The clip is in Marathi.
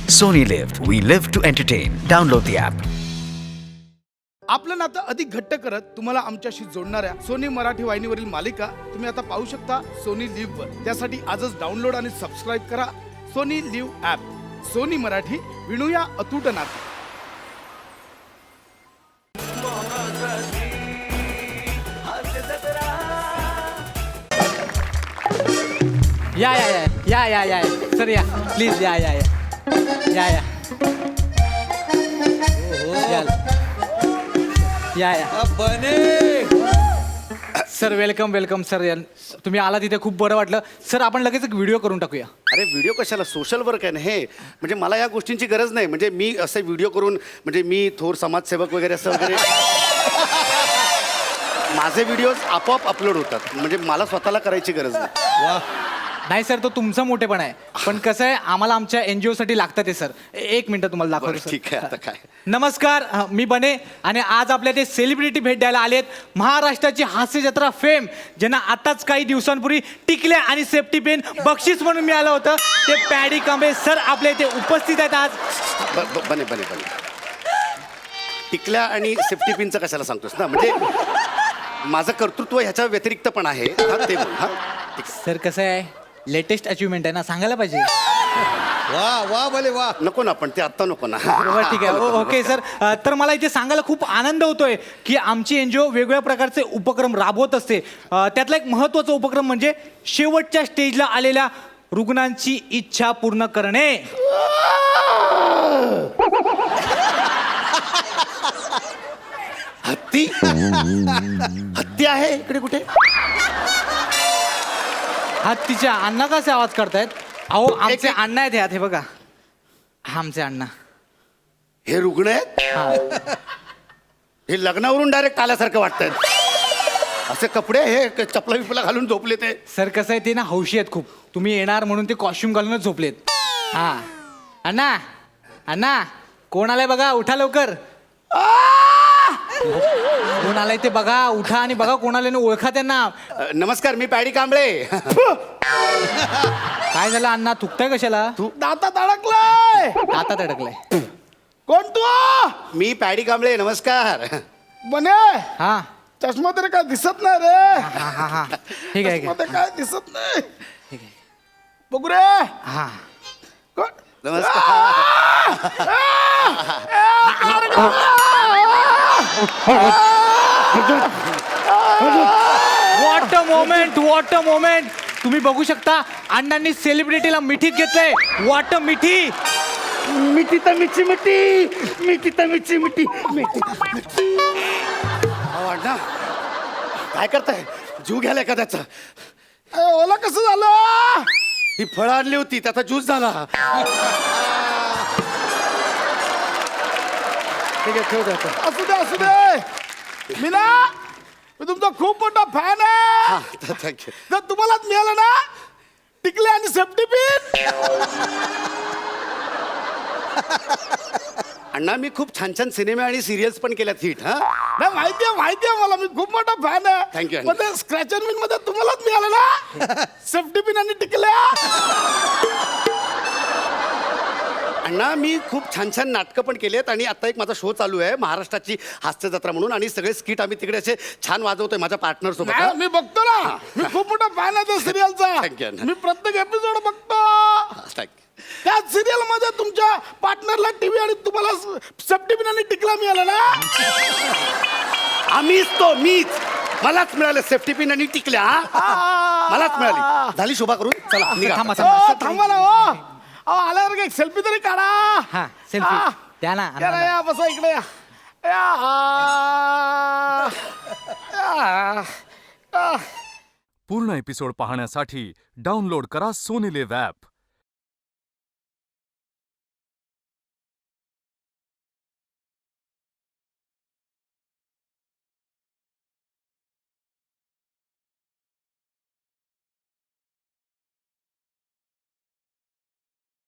Sony Live. We live to entertain. Download the app. आपलं नातं अधिक घट्ट करत तुम्हाला आमच्याशी जोडणाऱ्या सोनी मराठी वाहिनीवरील मालिका तुम्ही आता पाहू शकता सोनी लिव्ह वर. त्यासाठी आजच डाउनलोड आणि सबस्क्राईब करा Sony Liv app. Sony Marathi, विणूया अतूट नातं. या सर, या प्लीज, या सर. Welcome sir. तुम्ही आला तिथे खूप बरं वाटलं सर. आपण लगेच एक व्हिडिओ करून टाकूया. अरे व्हिडिओ कशाला, सोशल वर्क आहे ना हे. म्हणजे मला या गोष्टींची गरज नाही. म्हणजे मी असे व्हिडिओ करून, म्हणजे मी थोर समाजसेवक वगैरे असं वगैरे माझे व्हिडिओज आपोआप अपलोड होतात. म्हणजे मला स्वतःला करायची गरज नाही. नाही सर, तो तुमचा मोठेपण आहे. पण कसं आहे, आम्हाला आमच्या NGO साठी लागतं ते सर. एक मिनिट तुम्हाला दाखवतो बरं, सर. ठीक आहे. आता काय, नमस्कार, मी बने आणि आज आपल्या ते सेलिब्रिटी भेट द्यायला आलेत. महाराष्ट्राची हास्य जत्रा फेम, ज्यांना आताच काही दिवसांपूर्वी टिकल्या आणि सेफ्टी पेन बक्षीस म्हणून मिळालं होतं, ते पॅडी कांबळे सर आपल्या इथे उपस्थित आहेत आज. बने टिकल्या आणि सेफ्टी पिनचं कशाला सांगतोस ना. म्हणजे माझं कर्तृत्व ह्याच्या व्यतिरिक्त पण आहे. हा ते बोल. हा सर, कसं आहे, लेटेस्ट अचिव्हमेंट आहे ना, सांगायला पाहिजे. वा भले वा. नको ना, पण ते आत्ता नको ना. बरोबर, ठीक आहे. Okay sir. तर मला इथे सांगायला खूप आनंद होतोय की आमची NGO वेगवेगळ्या प्रकारचे उपक्रम राबवत असते. त्यातला एक महत्त्वाचा उपक्रम म्हणजे शेवटच्या स्टेजला आलेल्या रुग्णांची इच्छा पूर्ण करणे. हत्ती हत्ती आहे इकडे कुठे? हत्तीच्या अण्णा कसे आवाज करतायत? अहो, आमचे अण्णा आहेत ह्यात, हे बघा. हा आमचे अण्णा. हे रुग्ण आहेत? हा. हे लग्नावरून डायरेक्ट आल्यासारखं वाटतंय. असे कपडे, हे चपला विपला घालून झोपले ते. सर, कसं आहे, ते ना हौशी आहेत खूप. तुम्ही येणार म्हणून ते कॉस्ट्युम घालूनच झोपलेत. हा. अण्णा कोण आलाय बघा, उठा लवकर. कोण आलाय ते बघा, उठा आणि बघा कोण आले, ओळखा त्यांना. नमस्कार, मी पॅडी कांबळे. काय झालं अण्णा, थुकताय कशाला? तू दातात अडकलाय. दातात अडकलाय. कोण तू? मी पॅडी कांबळे, नमस्कार. बने, हा चष्मा तरी काय दिसत नाही रे. हा ठीक आहे, चष्मा ते काय दिसत नाही. ठीक आहे. बघू रे. हा. कोण? नमस्कार. What a moment. तुम्ही बघू शकता, अण्णांनी सेलिब्रिटीला मिठीत घेतलंय. व्हॉट अ मिठी. मिठी तर मिठी मिठी मिठी तर मिठी मिठी मिठी. अण्णा काय करताय? जीव घ्यायला एखाद्याचा. ओला कसं झालं? ही फळं आणली होती, त्याचा ज्यूस झाला. ठीक आहे, ठेव द्या. असू दे. मी तुमचा खूप मोठा फॅन आहे. थँक्यू. जर तुम्हालाच मिळालं ना टिकले आणि सेफ्टी पिन. अण्णा, मी खूप छान छान सिनेमे आणि सिरियल्स पण केल्यात हिट. हा नाही, माहितीये मला. मी खूप मोठा फॅन आहे. Thank you. पण ते स्क्रॅच अँड विन मध्ये तुम्हालाच मिळालं ना सेफ्टी पिन आणि टिकल्या. अण्णा, मी खूप छान छान नाटकं पण केलेत आणि आता एक माझा शो चालू आहे, महाराष्ट्राची हास्य जत्रा म्हणून. आणि सगळे स्किट आम्ही तिकडे असे छान वाजवतोय माझ्या पार्टनर सोबत. नाही, मी बघतो ना. मी खूप मोठा फॅन आहे त्या सिरियलचा. Thank you. मी प्रत्येक एपिसोड बघतो. थँक्यू. त्या सिरियल मध्ये तुमच्या पार्टनरला टीव्ही आणि तुम्हाला सेफ्टी पिन आणि टिकला मिळाला ना. मीच मलाच मिळालं सेफ्टी पिन आणि टिकल्या. मलाच मिळाली. झाली शोभा करून. चला निघा. थांबा ना. हो, आल्यावर एक सेल्फी तरी काढा. हा, सेल्फी द्या ना. या, बसा इकडे या. पूर्ण एपिसोड पाहण्यासाठी डाउनलोड करा सोनी लिव्ह ॲप.